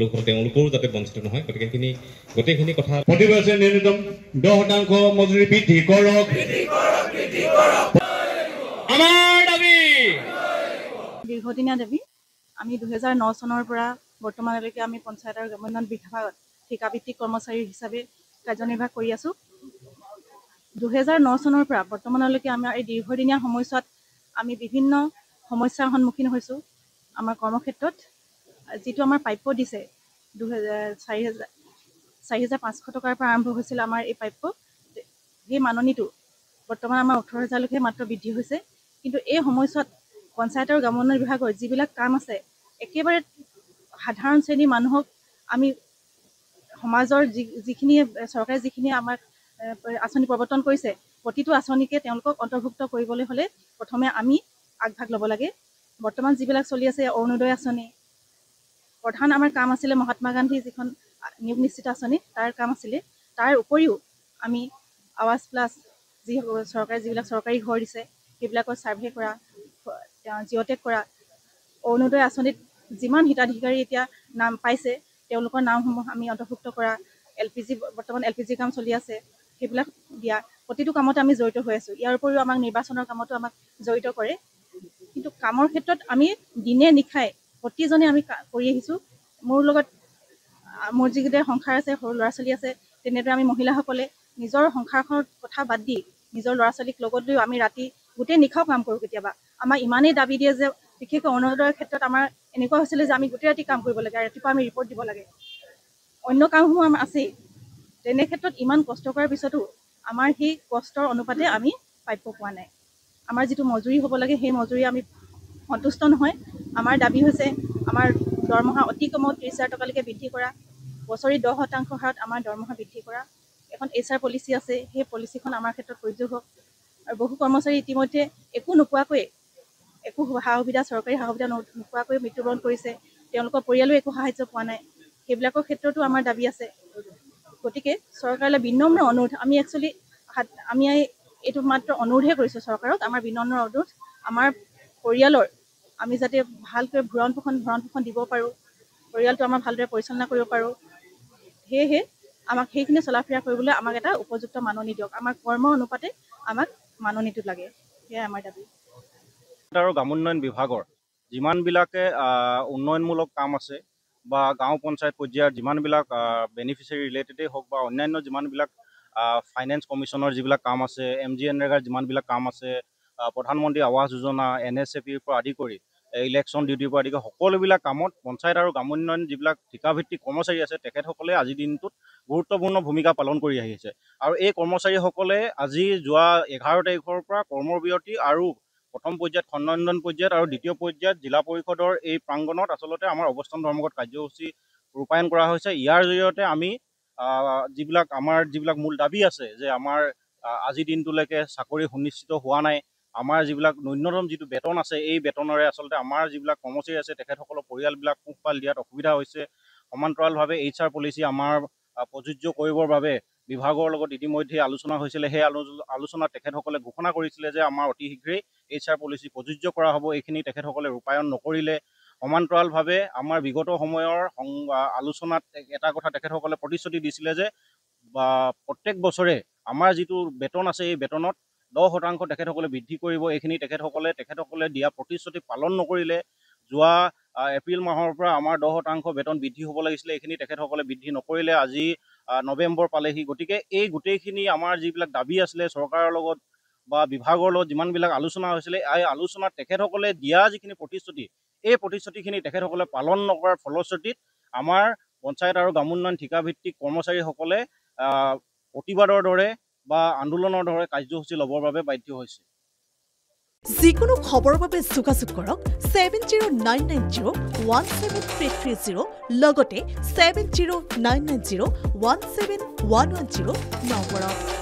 লোকসকল তেওঁলোকৰো যাতে বঞ্চিত নহয় গতিকে গোটেইখিনি কথা প্ৰতি বছৰে ন্যূনতম 10% মজুৰি বৃদ্ধি কৰক আমাৰ দাবী দীৰ্ঘদিনীয়া দাবী আমি 2009 চনৰ পৰা বৰ্তমানলৈকে আমি পঞ্চায়ত আৰু গ্ৰাম্য উন্নয়ন বিভাগত ঠিকাভিত্তিক কৰ্মচাৰী হিচাপে কাৰ্যনিৰ্বাহ কৰি আছো 2009 চনৰ পৰা বৰ্তমানলৈকে আমাৰ এই দীৰ্ঘদিনীয়া সময়ছোৱাত আমি বিভিন্ন সমস্যাৰ সন্মুখীন হৈছো আমাৰ কৰ্মক্ষেত্ৰত যিটো আমাৰ প্ৰাপ্য দিছে 4,500 টকাৰ পৰা আৰম্ভ হৈছিল আমাৰ এই প্ৰাপ্য সেই মাননীটো বৰ্তমান আমাৰ 18,000 লৈকে মাত্ৰ বৃদ্ধি হৈছে কিন্তু এই সময়ছোৱাত পঞ্চায়ত আৰু গ্ৰাম্য উন্নয়ন বিভাগৰ যিবিলাক কাম আছে একেবাৰে সাধাৰণ শ্ৰেণীৰ মানুহক আমি সমাজৰ যিখিনি চৰকাৰে যিখিনি আমাক আঁচনি প্ৰৱৰ্তন কৰিছে প্ৰতিটো আঁচনিকে তেওঁলোকক অন্তৰ্ভুক্ত কৰিবলৈ হ'লে প্ৰথমে আমি আগভাগ ল'ব লাগে বৰ্তমান যিবিলাক চলি আছে অৰুণোদয় আঁচনি প্ৰধান আমাৰ কাম আছিলে মহাত্মা গান্ধী যিখন নিয়োগ নিশ্চিত আঁচনি তাৰ কাম আছিলে তাৰ উপৰিও আমি আৱাজ প্লাছ যি চৰকাৰে যিবিলাক চৰকাৰী ঘৰ দিছে সেইবিলাকৰ ছাৰ্ভে কৰা জিঅ'টেক কৰা অৰুণোদয় আঁচনিত যিমান হিতাধিকাৰী এতিয়া নাম পাইছে তেওঁলোকৰ নামসমূহ আমি অন্তৰ্ভুক্ত কৰা বৰ্তমান LPG কাম চলি আছে সেইবিলাক দিয়া প্ৰতিটো কামতে আমি জড়িত হৈ আছো ইয়াৰ উপৰিও আমাক নিৰ্বাচনৰ কামতো আমাক জড়িত কৰে কিন্তু কামৰ ক্ষেত্ৰত আমি দিনে নিশাই প্ৰতিজনে আমি কৰি আহিছো মোৰ যিকেইটা সংসাৰ আছে সৰু ল'ৰা ছোৱালী আছে তেনেদৰে আমি মহিলাসকলে নিজৰ সংসাৰখনৰ কথা বাদ দি নিজৰ ল'ৰা ছোৱালীক লগত লৈ আমি ৰাতি গোটেই নিশাও কাম কৰোঁ কেতিয়াবা আমাৰ ইমানেই দাবী দিয়ে যে বিশেষকৈ অৰুণোদয়ৰ ক্ষেত্ৰত আমাৰ এনেকুৱা হৈছিলে যে আমি গোটেই ৰাতি কাম কৰিব লাগে ৰাতিপুৱা আমি ৰিপৰ্ট দিব লাগে অন্য কামসমূহ আমাৰ আছেই তেনে ক্ষেত্ৰত ইমান কষ্ট কৰাৰ পিছতো আমাৰ সেই কষ্টৰ অনুপাতে আমি প্ৰাপ্য পোৱা নাই আমাৰ যিটো মজুৰি হ'ব লাগে সেই মজুৰি আমি সন্তুষ্ট নহয় আমাৰ দাবী হৈছে আমাৰ দৰমহা অতি কমত 30,000 টকালৈকে বৃদ্ধি কৰা বছৰি 10% হাৰত আমাৰ দৰমহা বৃদ্ধি কৰা এখন HR পলিচি আছে সেই পলিচিখন আমাৰ ক্ষেত্ৰত প্ৰযোজ্য হওক আৰু বহু কৰ্মচাৰী ইতিমধ্যে একো নোপোৱাকৈ একো সা সুবিধা চৰকাৰী সা সুবিধা নোপোৱাকৈ মৃত্যুবৰণ কৰিছে তেওঁলোকৰ পৰিয়ালেও একো সাহায্য পোৱা নাই সেইবিলাকৰ ক্ষেত্ৰতো আমাৰ দাবী আছে গতিকে চৰকাৰলৈ বিনম্ৰ অনুৰোধ আমি এইটো মাত্ৰ অনুৰোধহে কৰিছোঁ চৰকাৰক আমাৰ বিনম্ৰ অনুৰোধ আমাৰ পৰিয়ালৰ আমি যাতে ভালকৈ ভৰণ পোষণ দিব পাৰোঁ পৰিয়ালটো আমাৰ ভালদৰে পৰিচালনা কৰিব পাৰোঁ সেয়েহে আমাক সেইখিনি চলাফেৰা কৰিবলৈ আমাক এটা উপযুক্ত মাননি দিয়ক আমাৰ কৰ্ম অনুপাতে আমাক মাননিটো লাগে সেয়াই আমাৰ দাবী আৰু গ্ৰাম্য উন্নয়ন বিভাগৰ যিমানবিলাকে উন্নয়নমূলক কাম আছে বা গাঁও পঞ্চায়ত পৰ্যায়ৰ যিমানবিলাক বেনিফিচিয়াৰী ৰিলেটেডেই হওক বা অন্যান্য যিমানবিলাক ফাইনেন্স কমিশ্যনৰ যিবিলাক কাম আছে MGNৰেগাৰ যিমানবিলাক কাম আছে প্ৰধানমন্ত্ৰী আৱাস যোজনা NSAPৰ পৰা আদি কৰি ইলেকশ্যন ডিউটিৰ পৰা আদি কৰি সকলোবিলাক কামত পঞ্চায়ত আৰু গ্ৰাম্য উন্নয়ন যিবিলাক ঠিকাভিত্তিক কৰ্মচাৰী আছে তেখেতসকলে আজিৰ দিনটোত গুৰুত্বপূৰ্ণ ভূমিকা পালন কৰি আহিছে আৰু এই কৰ্মচাৰীসকলে আজি যোৱা 11 তাৰিখৰ পৰা কৰ্মবিৰতি আৰু প্ৰথম পৰ্যায়ত খণ্ড উন্নয়ন পৰ্যায়ত আৰু দ্বিতীয় পৰ্যায়ত জিলা পৰিষদৰ এই প্ৰাংগণত আচলতে আমাৰ অৱস্থান ধৰ্মঘট কাৰ্যসূচী ৰূপায়ণ কৰা হৈছে ইয়াৰ জৰিয়তে আমি যিবিলাক মূল দাবী আছে যে আমাৰ আজিৰ দিনটোলৈকে চাকৰি সুনিশ্চিত হোৱা নাই আমাৰ যিবিলাক ন্যূনতম যিটো বেতন আছে এই বেতনৰে আচলতে আমাৰ যিবিলাক কৰ্মচাৰী আছে তেখেতসকলৰ পৰিয়ালবিলাক পোহপাল দিয়াত অসুবিধা হৈছে সমান্তৰালভাৱে HR পলিচি আমাৰ প্ৰযোজ্য কৰিবৰ বাবে বিভাগৰ লগত ইতিমধ্যে আলোচনা হৈছিলে সেই আলোচনাত তেখেতসকলে ঘোষণা কৰিছিলে যে আমাৰ অতি শীঘ্ৰেই HR পলিচি প্ৰযোজ্য কৰা হ'ব এইখিনি তেখেতসকলে ৰূপায়ণ নকৰিলে সমান্তৰালভাৱে আমাৰ বিগত সময়ৰ আলোচনাত এটা কথা তেখেতসকলে প্ৰতিশ্ৰুতি দিছিলে যে প্ৰত্যেক বছৰে আমাৰ যিটো বেতন আছে এই বেতনত 10% তেখেতসকলে বৃদ্ধি কৰিব এইখিনি তেখেতসকলে দিয়া প্ৰতিশ্ৰুতি পালন নকৰিলে যোৱা এপ্ৰিল মাহৰ পৰা আমাৰ 10% বেতন বৃদ্ধি হ'ব লাগিছিলে এইখিনি তেখেতসকলে বৃদ্ধি নকৰিলে আজি নৱেম্বৰ পালেহি গতিকে এই গোটেইখিনি আমাৰ যিবিলাক দাবী আছিলে চৰকাৰৰ লগত বা বিভাগৰ লগত যিমানবিলাক আলোচনা হৈছিলে এই আলোচনাত তেখেতসকলে দিয়া যিখিনি প্ৰতিশ্ৰুতি এই প্ৰতিশ্ৰুতিখিনি তেখেতসকলে পালন নকৰাৰ ফলশ্ৰুতিত আমাৰ পঞ্চায়ত আৰু গ্ৰাম্য উন্নয়ন ঠিকাভিত্তিক কৰ্মচাৰীসকলে প্ৰতিবাদৰ দৰে বা আন্দোলনৰ দৰে কাৰ্যসূচী ল'বৰ বাবে বাধ্য হৈছে যিকোনো খবৰৰ বাবে যোগাযোগ কৰক 7099017330 লগতে 7099017110 নম্বৰত